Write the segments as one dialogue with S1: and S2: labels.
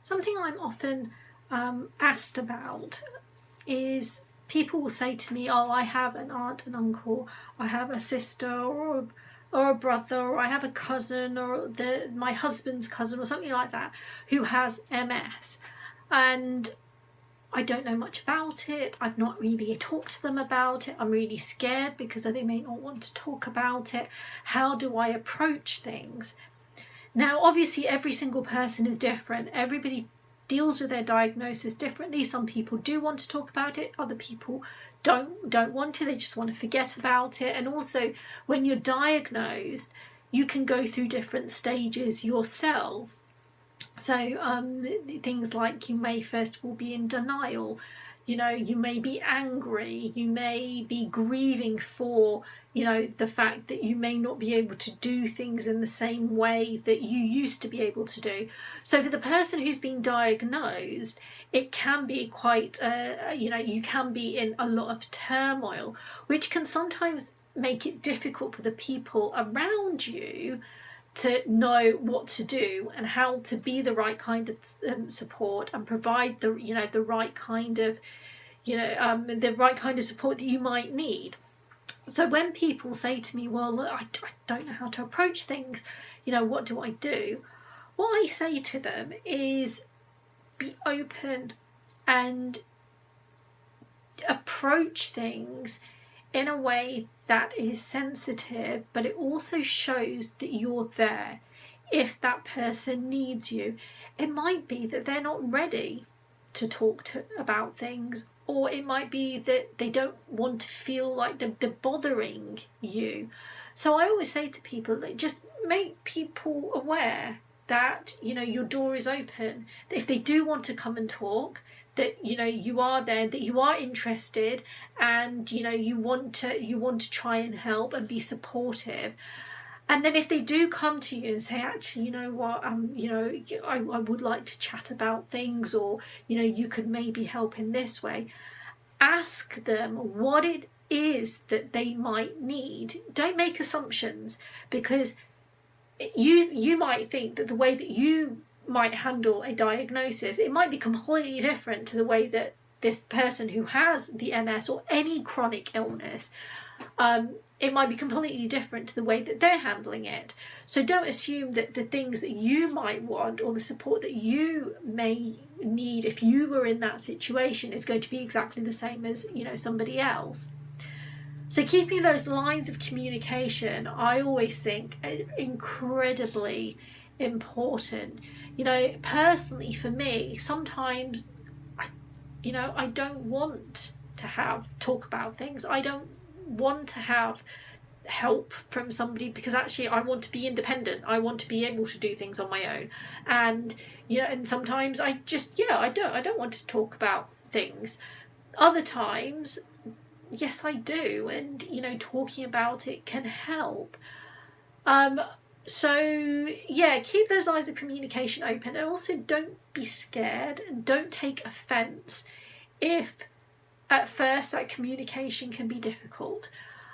S1: Something I'm often asked about is people will say to me, oh, I have an aunt and uncle, I have a sister or a brother, or I have a cousin, or my husband's cousin or something like that who has MS, and I don't know much about it. I've not really talked to them about it. I'm really scared because they may not want to talk about it. How do I approach things? Now, obviously, every single person is different. Everybody deals with their diagnosis differently. Some people do want to talk about it. Other people don't want to. They just want to forget about it. And also, when you're diagnosed, you can go through different stages yourself. So things like you may first of all be in denial, you may be angry, you may be grieving for, the fact that you may not be able to do things in the same way that you used to be able to do. So for the person who's been diagnosed, it can be quite, you can be in a lot of turmoil, which can sometimes make it difficult for the people around you to know what to do and how to be the right kind of support and provide the right kind of the right kind of support that you might need. So when people say to me, well, I don't know how to approach things, what do I do? What I say to them is be open and approach things in a way that is sensitive, but it also shows that you're there if that person needs you. It might be that they're not ready to talk about things, or it might be that they don't want to feel like they're bothering you. So I always say to people, like, just make people aware that your door is open, that if they do want to come and talk, that you are there, that you are interested, and you want to try and help and be supportive. And then if they do come to you and say, actually, I would like to chat about things, or you could maybe help in this way, ask them what it is that they might need. Don't make assumptions, because you might think that the way that you might handle a diagnosis, it might be completely different to the way that this person who has the MS or any chronic illness, it might be completely different to the way that they're handling it. So don't assume that the things that you might want or the support that you may need if you were in that situation is going to be exactly the same as somebody else. So keeping those lines of communication, I always think, are incredibly important. Personally for me, sometimes I don't want to talk about things. I don't want to have help from somebody, because actually I want to be independent. I want to be able to do things on my own. And and sometimes I just I don't want to talk about things. Other times, yes, I do, and talking about it can help. So keep those lines of communication open, and also don't be scared and don't take offence if at first that communication can be difficult.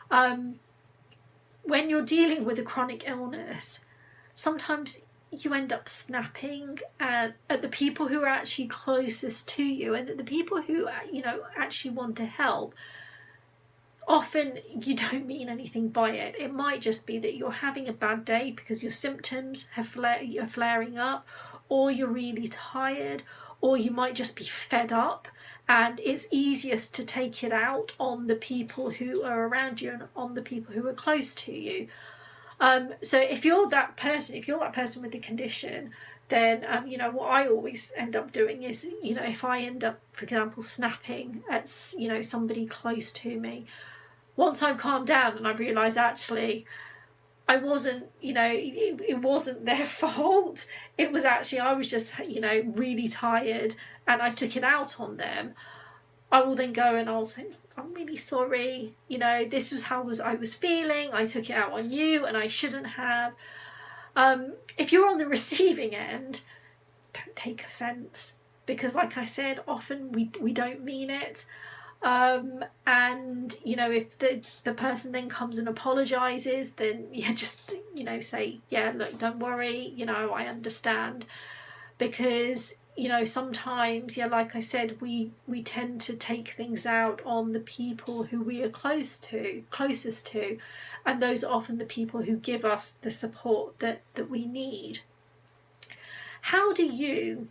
S1: When you're dealing with a chronic illness, sometimes you end up snapping at the people who are actually closest to you, and the people who actually want to help. Often you don't mean anything by it. It might just be that you're having a bad day because your symptoms are flaring up, or you're really tired, or you might just be fed up, and it's easiest to take it out on the people who are around you and on the people who are close to you. So if you're that person with the condition, then what I always end up doing is, if I end up, for example, snapping at somebody close to me, once I'm calmed down and I realise actually I wasn't, it wasn't their fault. It was actually, I was just, really tired and I took it out on them. I will then go and I'll say, I'm really sorry. This was how I was feeling. I took it out on you and I shouldn't have. If you're on the receiving end, don't take offence, because like I said, often we don't mean it. And if the person then comes and apologises, then just say, look, don't worry, I understand, because you know, sometimes, yeah, like I said, we tend to take things out on the people who we are closest to, and those are often the people who give us the support that we need. How do you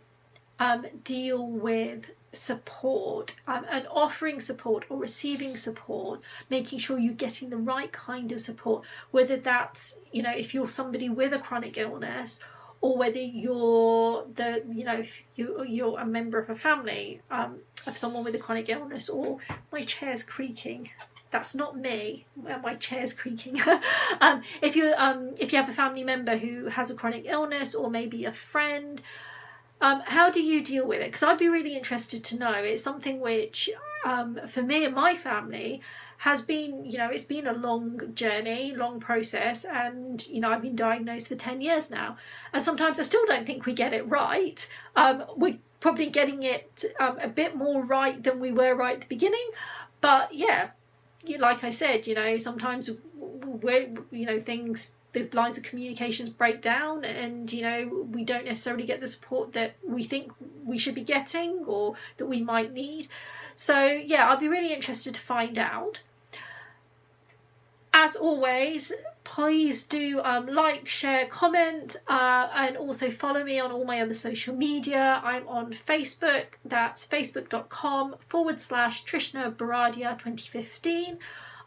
S1: deal with support and offering support or receiving support, making sure you're getting the right kind of support, whether that's, you know, if you're somebody with a chronic illness, or whether you're if you're a member of a family of someone with a chronic illness. Or my chair's creaking. That's not me. My chair's creaking. If you have a family member who has a chronic illness, or maybe a friend, how do you deal with it? Because I'd be really interested to know. It's something which, for me and my family, has been, you know, it's been a long journey, long process, and, you know, I've been diagnosed for 10 years now, and sometimes I still don't think we get it right. We're probably getting it a bit more right than we were right at the beginning, but yeah, like I said, you know, sometimes the lines of communications break down, and, you know, we don't necessarily get the support that we think we should be getting or that we might need. So yeah, I'll be really interested to find out. As always, please do like, share, comment, and also follow me on all my other social media. I'm on Facebook. That's facebook.com/Trishna Baradia 2015.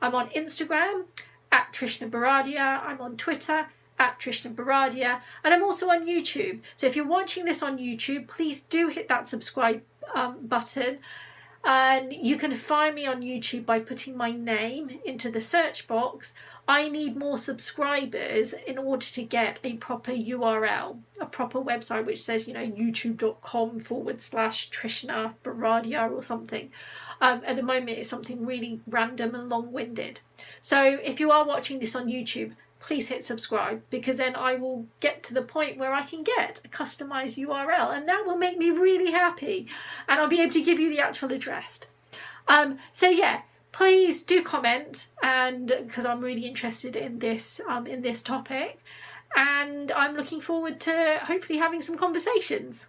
S1: I'm on Instagram @Trishna Baradia. I'm on Twitter @Trishna Baradia, and I'm also on YouTube. So if you're watching this on YouTube, please do hit that subscribe button. And you can find me on YouTube by putting my name into the search box. I need more subscribers in order to get a proper URL, a proper website which says, you know, youtube.com/Trishna Baradia or something. At the moment it's something really random and long-winded. So if you are watching this on YouTube, please hit subscribe, because then I will get to the point where I can get a customized URL, and that will make me really happy, and I'll be able to give you the actual address. So yeah, please do comment, and because I'm really interested in this topic, and I'm looking forward to hopefully having some conversations.